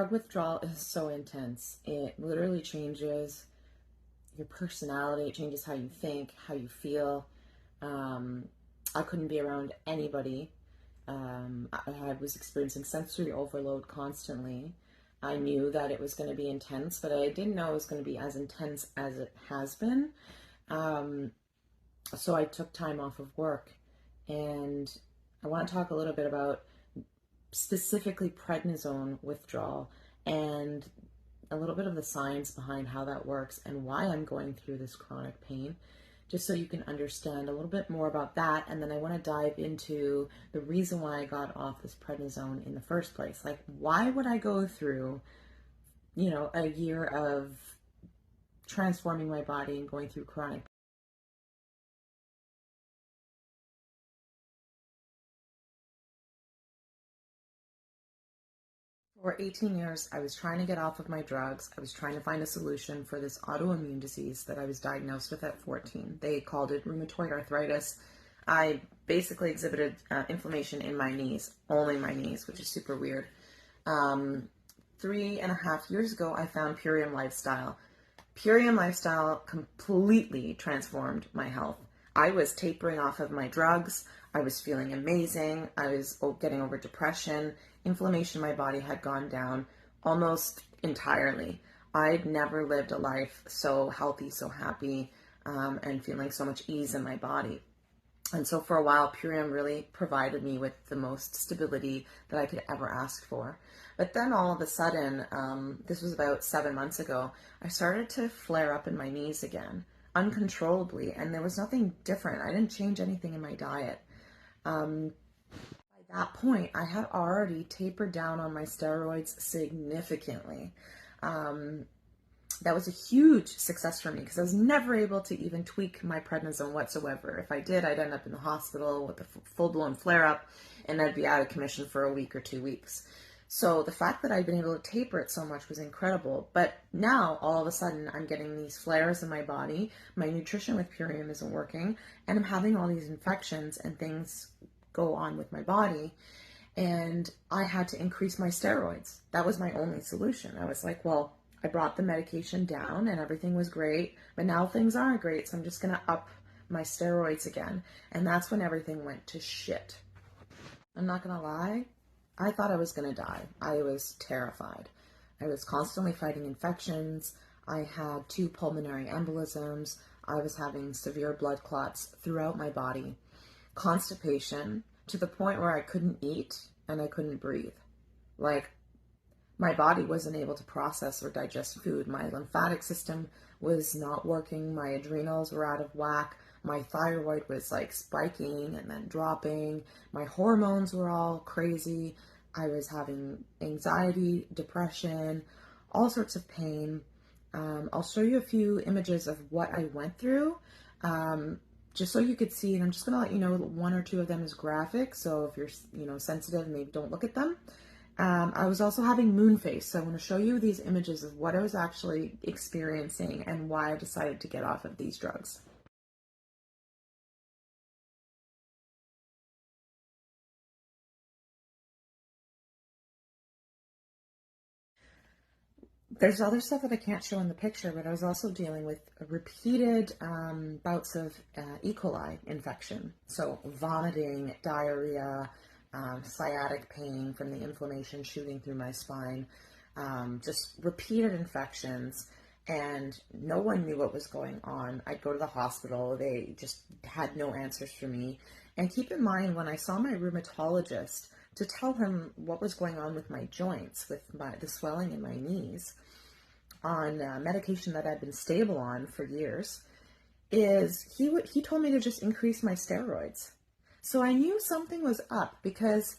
Drug withdrawal is so intense. It literally changes your personality. It changes how you think, how you feel. Um, I couldn't be around anybody. I was experiencing sensory overload constantly. I knew that it was going to be intense, but I didn't know it was going to be as intense as it has been. Um, so I took time off of work, and I want to talk a little bit about specifically prednisone withdrawal and a little bit of the science behind how that works and why I'm going through this chronic pain, just so you can understand a little bit more about that. And then I want to dive into the reason why I got off this prednisone in the first place. Like, why would I go through, a year of transforming my body and going through chronic. For 18 years, I was trying to get off of my drugs. I was trying to find a solution for this autoimmune disease that I was diagnosed with at 14. They called it rheumatoid arthritis. I basically exhibited inflammation in my knees, only my knees, which is super weird. 3.5 years ago, I found Purium Lifestyle. Purium Lifestyle completely transformed my health. I was tapering off of my drugs. I was feeling amazing. I was getting over depression. Inflammation in my body had gone down almost entirely. I'd never lived a life so healthy, so happy, and feeling so much ease in my body. And so for a while, Purium really provided me with the most stability that I could ever ask for. But then all of a sudden, this was about 7 months ago, I started to flare up in my knees again, uncontrollably, and there was nothing different. I didn't change anything in my diet. By that point, I had already tapered down on my steroids significantly. That was a huge success for me because I was never able to even tweak my prednisone whatsoever. If I did, I'd end up in the hospital with a full-blown flare-up, and I'd be out of commission for a week or 2 weeks. So the fact that I'd been able to taper it so much was incredible. But now, all of a sudden, I'm getting these flares in my body. My nutrition with Purium isn't working, and I'm having all these infections and things go on with my body. And I had to increase my steroids. That was my only solution. I was like, well, I brought the medication down and everything was great, but now things aren't great, so I'm just going to up my steroids again. And that's when everything went to shit. I'm not going to lie, I thought I was going to die. I was terrified. I was constantly fighting infections. I had 2 pulmonary embolisms. I was having severe blood clots throughout my body, constipation, to the point where I couldn't eat and I couldn't breathe. Like, my body wasn't able to process or digest food. My lymphatic system was not working. My adrenals were out of whack. My thyroid was like spiking and then dropping. My hormones were all crazy. I was having anxiety, depression, all sorts of pain. I'll show you a few images of what I went through, just so you could see. And I'm just going to let you know 1 or 2 of them is graphic. So if you're, sensitive, maybe don't look at them. I was also having moon face, so I want to show you these images of what I was actually experiencing and why I decided to get off of these drugs. There's other stuff that I can't show in the picture, but I was also dealing with repeated bouts of E. coli infection. So vomiting, diarrhea, sciatic pain from the inflammation shooting through my spine, just repeated infections, and no one knew what was going on. I'd go to the hospital. They just had no answers for me. And keep in mind, when I saw my rheumatologist to tell him what was going on with my joints, with the swelling in my knees, on medication that I'd been stable on for years, is he told me to just increase my steroids. So I knew something was up because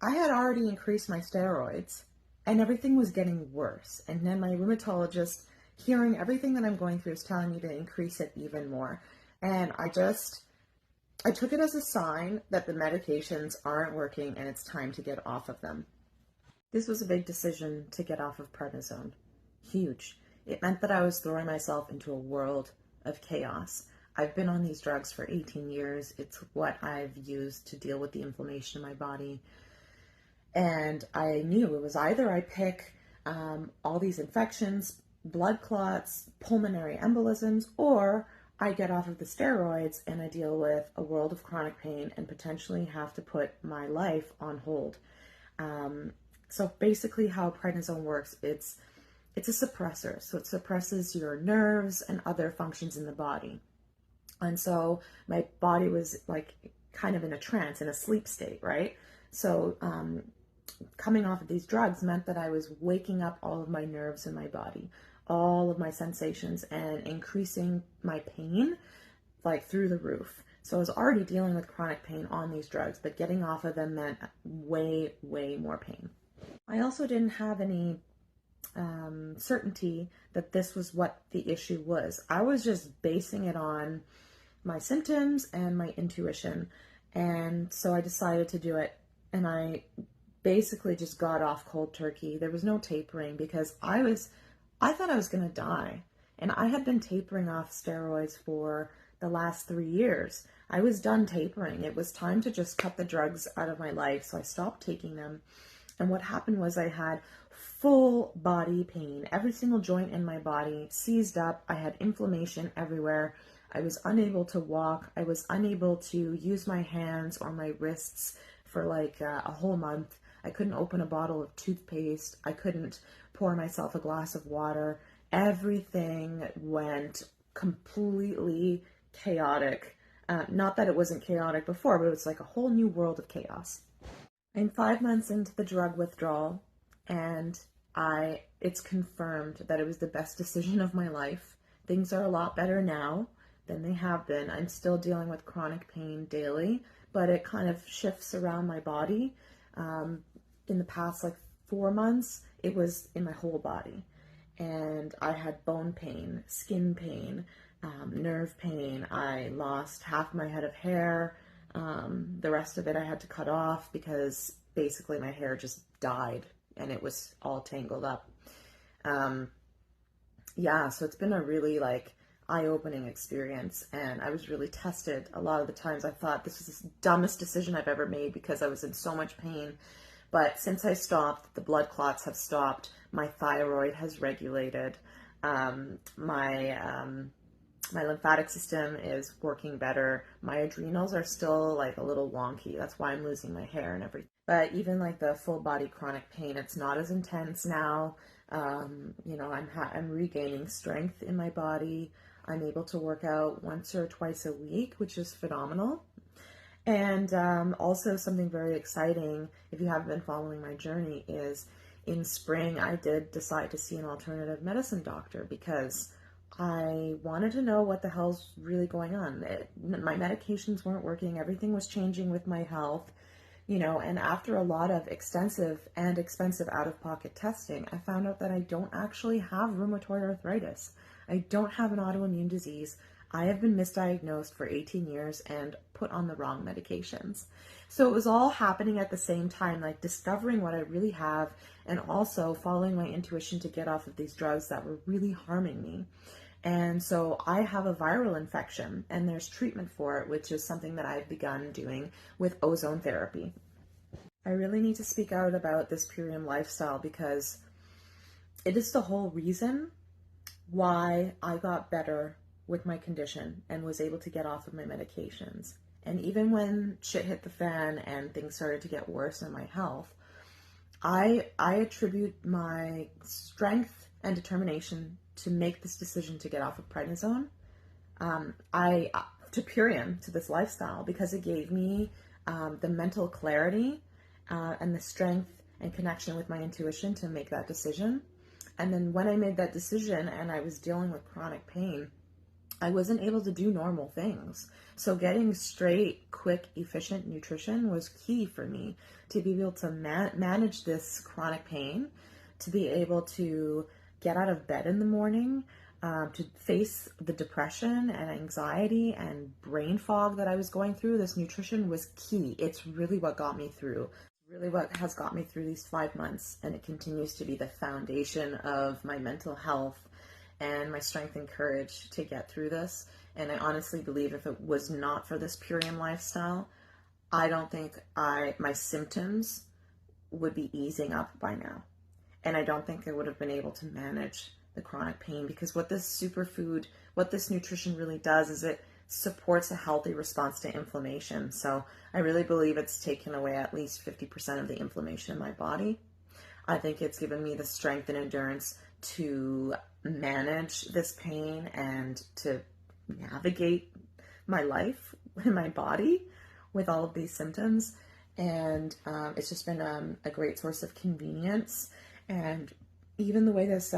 I had already increased my steroids and everything was getting worse. And then my rheumatologist, hearing everything that I'm going through, is telling me to increase it even more. And I took it as a sign that the medications aren't working and it's time to get off of them. This was a big decision to get off of prednisone. Huge. It meant that I was throwing myself into a world of chaos. I've been on these drugs for 18 years. It's what I've used to deal with the inflammation in my body. And I knew it was either I pick all these infections, blood clots, pulmonary embolisms, or I get off of the steroids and I deal with a world of chronic pain and potentially have to put my life on hold. So basically how prednisone works, it's a suppressor. So it suppresses your nerves and other functions in the body. And so my body was like kind of in a trance, in a sleep state, right? So coming off of these drugs meant that I was waking up all of my nerves in my body, all of my sensations, and increasing my pain like through the roof. So I was already dealing with chronic pain on these drugs, but getting off of them meant way, way more pain. I also didn't have any certainty that this was what the issue was. I was just basing it on my symptoms and my intuition. And so I decided to do it. And I basically just got off cold turkey. There was no tapering because I thought I was going to die. And I had been tapering off steroids for the last 3 years. I was done tapering. It was time to just cut the drugs out of my life. So I stopped taking them. And what happened was I had full body pain. Every single joint in my body seized up. I had inflammation everywhere. I was unable to walk. I was unable to use my hands or my wrists for like a whole month. I couldn't open a bottle of toothpaste. I couldn't pour myself a glass of water. Everything went completely chaotic. Not that it wasn't chaotic before, but it was like a whole new world of chaos. I'm 5 months into the drug withdrawal, and it's confirmed that it was the best decision of my life. Things are a lot better now than they have been. I'm still dealing with chronic pain daily, but it kind of shifts around my body. In the past 4 months, it was in my whole body. And I had bone pain, skin pain, nerve pain. I lost half my head of hair. The rest of it I had to cut off because basically my hair just died and it was all tangled up. So it's been a really eye-opening experience, and I was really tested. A lot of the times I thought this was the dumbest decision I've ever made because I was in so much pain. But since I stopped, the blood clots have stopped, my thyroid has regulated, my lymphatic system is working better. My adrenals are still a little wonky. That's why I'm losing my hair and everything. But even the full body chronic pain, it's not as intense now. I'm regaining strength in my body. I'm able to work out once or twice a week, which is phenomenal. And also something very exciting, if you haven't been following my journey, is in spring I did decide to see an alternative medicine doctor because I wanted to know what the hell's really going on. My medications weren't working. Everything was changing with my health, and after a lot of extensive and expensive out-of-pocket testing, I found out that I don't actually have rheumatoid arthritis. I don't have an autoimmune disease. I have been misdiagnosed for 18 years and put on the wrong medications. So it was all happening at the same time, discovering what I really have and also following my intuition to get off of these drugs that were really harming me. And so I have a viral infection and there's treatment for it, which is something that I've begun doing with ozone therapy. I really need to speak out about this Purium lifestyle because it is the whole reason why I got better with my condition and was able to get off of my medications. And even when shit hit the fan and things started to get worse in my health, I attribute my strength and determination to make this decision to get off of prednisone to Purium, to this lifestyle, because it gave me the mental clarity and the strength and connection with my intuition to make that decision. And then when I made that decision and I was dealing with chronic pain, I wasn't able to do normal things. So getting straight, quick, efficient nutrition was key for me to be able to manage this chronic pain, to be able to get out of bed in the morning, to face the depression and anxiety and brain fog that I was going through. This nutrition was key. It's really what got me through. Really what has got me through these 5 months, and it continues to be the foundation of my mental health and my strength and courage to get through this. And I honestly believe if it was not for this Purium lifestyle, I don't think my symptoms would be easing up by now. And I don't think I would have been able to manage the chronic pain, because what this superfood, what this nutrition really does is it supports a healthy response to inflammation. So I really believe it's taken away at least 50% of the inflammation in my body. I think it's given me the strength and endurance to manage this pain and to navigate my life in my body with all of these symptoms. And it's just been a great source of convenience. And even the way this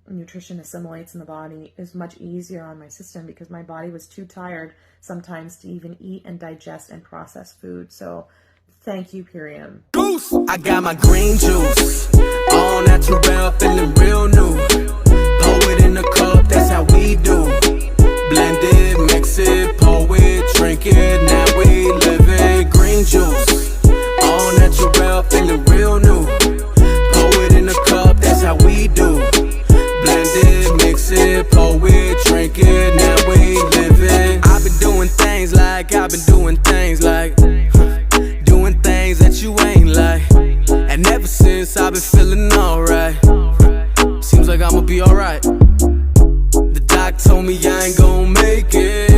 nutrition assimilates in the body is much easier on my system, because my body was too tired sometimes to even eat and digest and process food. So thank you, Purium. I got my green juice, all natural, feeling real new. Pour it in a cup, that's how we do. Blend it, mix it, pour it, drink it, now we live it. Green juice, all natural, feeling real new. Pour it in a cup, that's how we do. Blend it, mix it, pour it, drink it, now we live it. I've been doing things like, doing things that you ain't like. And ever since I've been feeling alright. Seems like I'ma be alright. The doc told me I ain't gon' make it.